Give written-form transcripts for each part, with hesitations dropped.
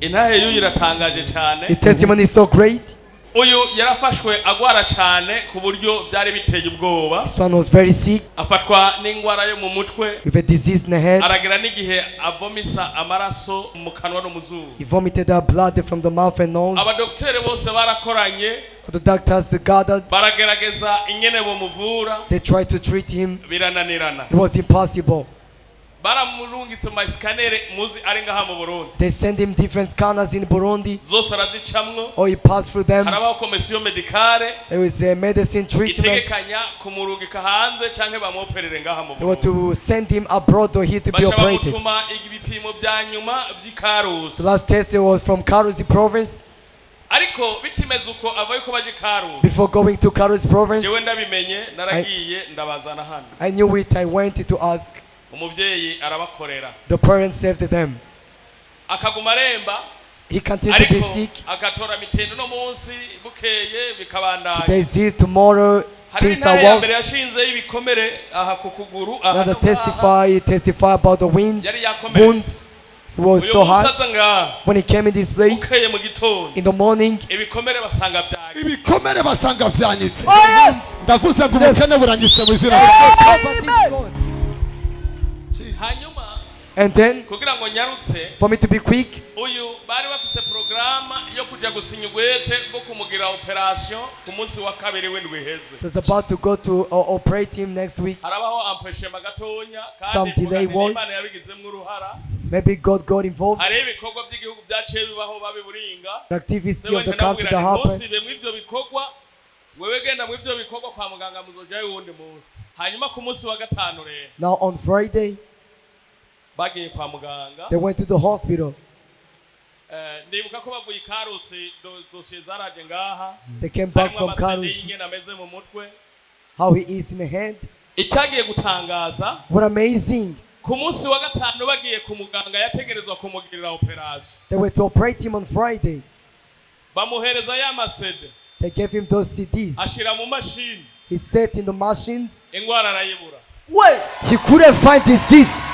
intahe y'uyu iratangaje cyane. His testimony is so great. Uyu yarafashwe agwara cyane ku buryo byari biteye ubwoba. This one was very sick. Afatwa n'ingwara yo mu mutwe. With a disease in the head. Aragira n'igihe avomisa amaraso mu kanwa no mu zuru. He vomited the blood from the mouth and nose. Abadoktere bose barakoranye. The doctors gathered. Baragerageza ingene bomuvura. They tried to treat him. Birananirana. It was impossible. Baramurungitse mu scanner muzi ari ngaha mu Burundi. They sent him different scanners in Burundi. Zose arazicamwo. Or he passed through them. Harabaho komisiyo medicale. There was a medicine treatment. Itegekanya kumurungika hanze canke bamuoperere ngaha mu Burundi. They were to send him abroad or here to be operated. Bacabamutuma ibipimo bya nyuma vy'Ikarusi. The last test was from Karusi province. Ariko bitimeze uko avaye ko baje Karusi. Before going to Karusi province. Jewe ndabimenye naragiye ndabazana hano. I knew it. I went to ask. Umuvyeyi arabakorera. The parents saved them. Akaguma remba. He continued to be sick. Agatora mitendo no munsi bukeye bikabandanya. They see tomorrow things are worse. Mbere yashinze ibikomere aha ku kuguru aha. Another testify about the wounds. It was so hard. When he came in this place in the morning. Ibikomere basanga byagi. Ibikomere basanga vyanyitse. Oh yes. Ndavuze ngo ubukene buranyitse mu izina. And then, kugira ngo nyarutse, for me to be quick, uyu bari bafise programa yo kuja gusinya ugwete bwo kumugira operation ku munsi wa kabiri w'indwi heze. was about to go to operate him next week. Harabaho empêchement gatonya Some delay was. Imana yabigizemwe uruhara. Maybe God got involved. Hari ibikorwa by'igihugu byaciye bibaho babiburinga. The activity of the country that happened. Bemwe ivyo bikorwa wewe genda mu ivyo bikorwa kwa muganga muzojayo wundi munsi. Hanyuma ku munsi wa gatanu rero. Now on Friday, bagiye kwa muganga. They went to the hospital. Ndibuka ko bavuye Karusi dossier zaraje ngaha. They came back from Karusi. How he is in the hand. Icyagiye gutangaza. What amazing. Ku munsi wa gatanu bagiye ku muganga yategerezwa kumugirira operation. They were to operate him on Friday. Bamuhereza ya masede. They gave him those CDs. Ashira mu machine. He set in the machines. Ingwara arayibura. Wait! He couldn't find disease.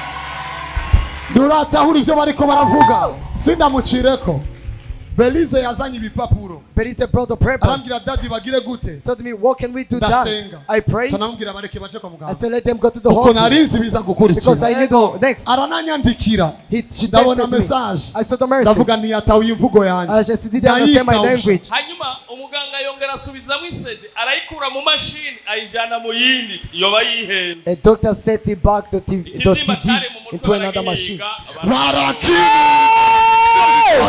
Nuratahura ivyo bariko baravuga. Sindamucireko. Belize yazanye ibipapuro. Belize brought the papers. Arambwira daddy bagire gute? Told me, what can we do that? I prayed. Tanambwira bareke baje kwa muganga. I said, let them go to the hospital. Uko narizi biza gukurikira. Because I need to next. Arananyandikira. She ndabona message. I saw the message. Ndavuga niyatawe imvugo yanje. I just didn't understand my language. Hanyuma umuganga yongera asubizamo isede arayikura mu machine ayijana mu yindi yoba yihenze. A doctor set it back the CD into another machine. God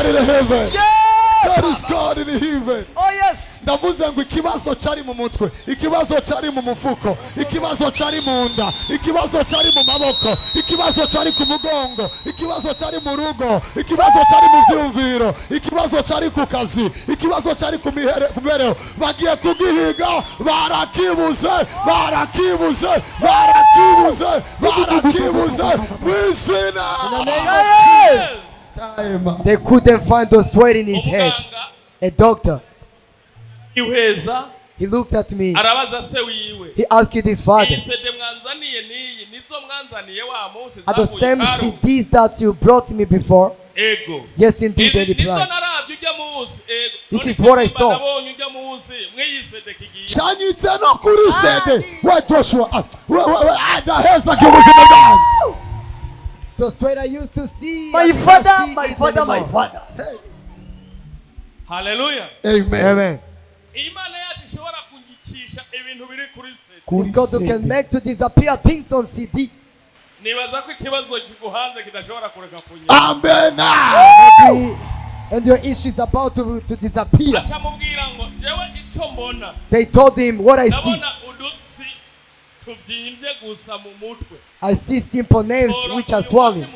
in heaven. God is God in heaven. Oh yes. Ndavuze ngo ikibazo cari mu mutwe, ikibazo cari mu mufuko, ikibazo cari mu nda, ikibazo cari mu maboko, ikibazo cari ku mugongo, ikibazo cari mu rugo, ikibazo cari mu vyumviro, ikibazo cari ku kazi, ikibazo cari ku mibereho, bagiye kugihiga, barakibuze wizina. They couldn't find the sweat in his head. A doctor. He looked at me. He asked his father. Are the same CDs that you brought me before? Yes, indeed, they replied. This is what I saw. The sweat I used to see. My father. Hey. Hallelujah. Amen. It's God who can make to disappear things on CD. Amen. And your issue is about to disappear. They told him what I see. I see simple names which are swollen.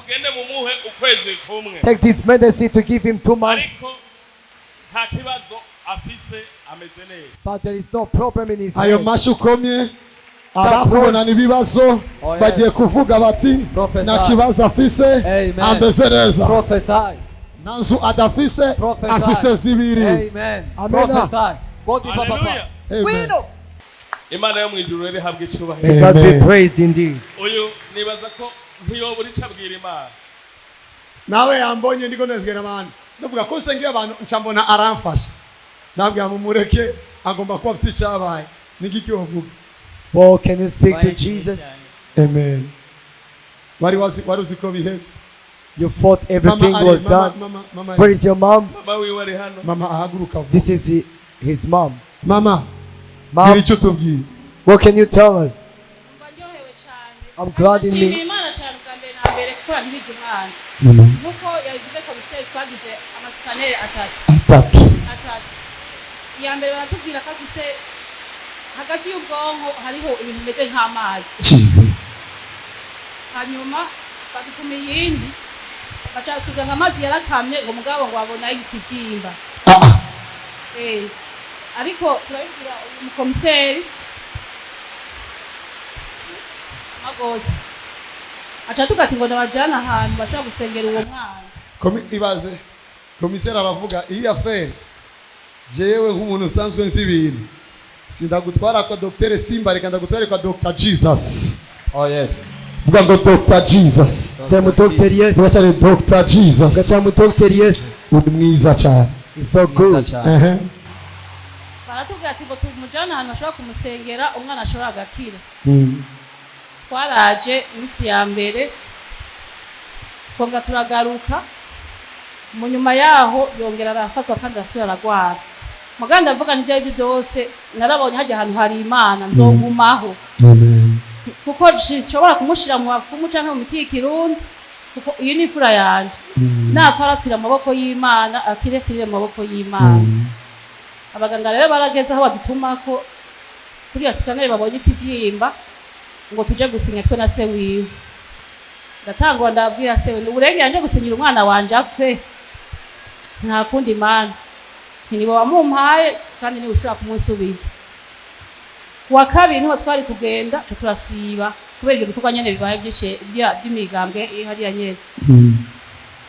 Take this medicine to give him 2 months. But there is no problem in his head. Ayo mashukomye abakubona nibibazo bagiye kuvuga bati na kibazo afise ambezereza. Prophesy. Nanzu adafise afise zibiri. Amen. Prophesy. God be papa. Amen. Imana yo mwijuru rero habwe icubahiro. May God be praised indeed. Uyu nibaza ko ntiyobura icabwira Imana. Nawe yambonye ndiko nezgera man. ndavuga ko nsengeye abantu ncambona aramfasha nabwo mumureke agomba kuba afite icyabaye nigiki wavuga. Well, can you speak to Jesus? Amen. Wari uzi ko biheze. You thought everything was done. Where is your mom? Mama ahaguruka. This is his mom. Mama, what can you tell us? I'm glad in me. Jesus. Hanyuma badukuma yindi bacha kuganga amazi yarakamye ngo mugabo ngo abona ikivyimba. Ariko turabibwira umukomiseri magose acha tukati ngo nabajana ahantu bashaka gusengera uwo mwana. Ibaze komiseri aravuga iyi affaire jewe nk'umuntu usanzwe nzi ibintu sindagutwara kwa Docteur Simba reka ndagutwara kwa Dr. Jesus. Oh yes. Vuga ngo Dr. Jesus. Sema Dr. Yes. Wacha Dr. Jesus. Gacha Dr. Yes. Uri mwiza cyane. It's so good. Baratubwira ati ngo tumujana ahantu ashobora kumusengera umwana ashobora agakira. Twaraje imisi ya mbere konga turagaruka mu nyuma yaho yongera arafatwa kandi asubira aragwara. Muganda avuga nti byari byose narabonye hajya ahantu hari Imana nzogumaho. Amen. Kuko nshobora kumushira mu bapfumu canke mu miti y'ikirundi kuko iyo ni fura yanje. Napfa arapfira amaboko y'Imana akirekirire mu maboko y'Imana. Abaganga rero barageze aho badutumako kuri ya sikanere babonye ikivyimba ngo tuje gusinya twe na se wiwe. Ndatangwa ndabwira se we urenge yanje gusinyira umwana wanje apfe. Nta kundi Imana. Nibo wamumpaye kandi ni ushobora kumusubiza. Wa kabiri niho twari kugenda cyo turasiba kubera ibyo bikorwa nyene bibaye by'imigambwe ihari ya nyene.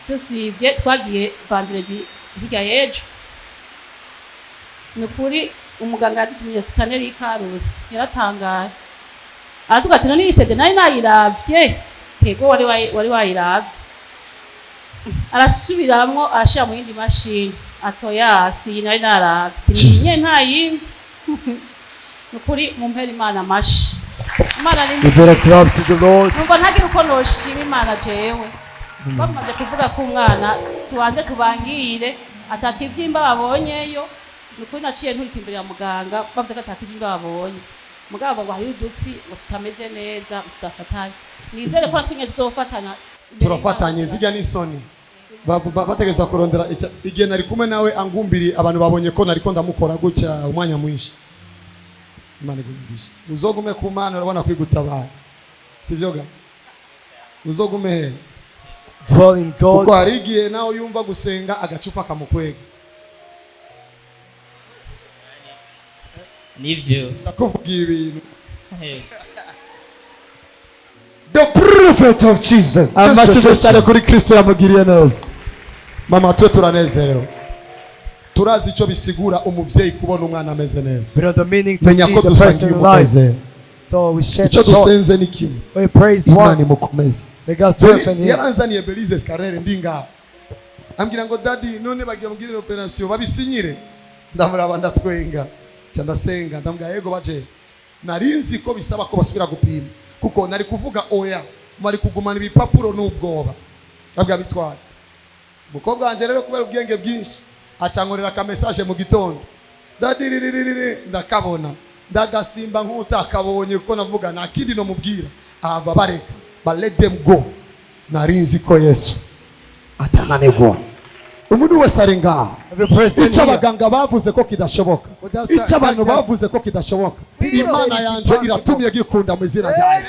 Tusibye twagiye vendredi hirya yejo. Nukuri umuganga yadutumye scanner y'ikarusi yaratangaye. Aratuga tino ni sede nari nayiravye tego wari wayiravye. Arasubiramwo arashira mu yindi mashini atoya si nari naravye nye nta yindi. Nukuri mumpera Imana mashi. Imana ni better clap to the Lord. Numva ntagira uko noshima Imana jewe. Bamaze kuvuga ko umwana tubanze tubangire atakivyimba babonyeyo. Nukuri naciye nturi imbere ya muganga bavuze ko atakivyimba babonye. Mugabo ngo hari udutsi ngo tutameze neza tudafatanye. Nizere ko natwe tuzofatana. Turafatanye zijya n'isoni. Bategeza kurondera igihe nari kumwe nawe angumbiri abantu babonye ko nariko ndamukora gutya umwanya mwinshi. Imana igumisha. Uzogume ku Mana urabona kwigutabara. Sivyo ga? Uzogume he? Dwell in God. Kuko hari igihe nawe yumva gusenga agacupa kamukwega. Nivyo. Ndakuvugira ibintu. The prophet of Jesus. Amashije cyane kuri KRISTO yamugiriye neza. Mama twe turanezerewe. Turazi icyo bisigura umuvyeyi kubona umwana ameze neza. We know the meaning to see the person alive. So we share icyo dusenze ni kimwe. We praise one. Mukomeze. May God strengthen him. Yaranzaniye Belize Scarrere ndinga. Ambwira ngo daddy none bagiye mugirira operation babisinyire. Ndamuraba ndatwenga. Cyandasenga ndambwa yego baje. Narinzi ko bisaba ko basubira gupima. Kuko nari kuvuga oya. Mari kugumana ibipapuro n'ubwoba. Abwa bitwara. Mukobwa wanje rero kubera ubwenge bwinshi. Acankorera ka message mu gitondo. Dadiririri ndakabona. Ndagasimba nk'utakabonye ko navuga nakindi no mubwira. Aba bareka. But let them go. Narinzi ko Yesu atananegwa. Umuntu wese ari ngaho. Icyo abaganga bavuze ko kidashoboka. Icyo abantu bavuze ko kidashoboka. Imana yanje iratumye gikunda mu izina ryayo.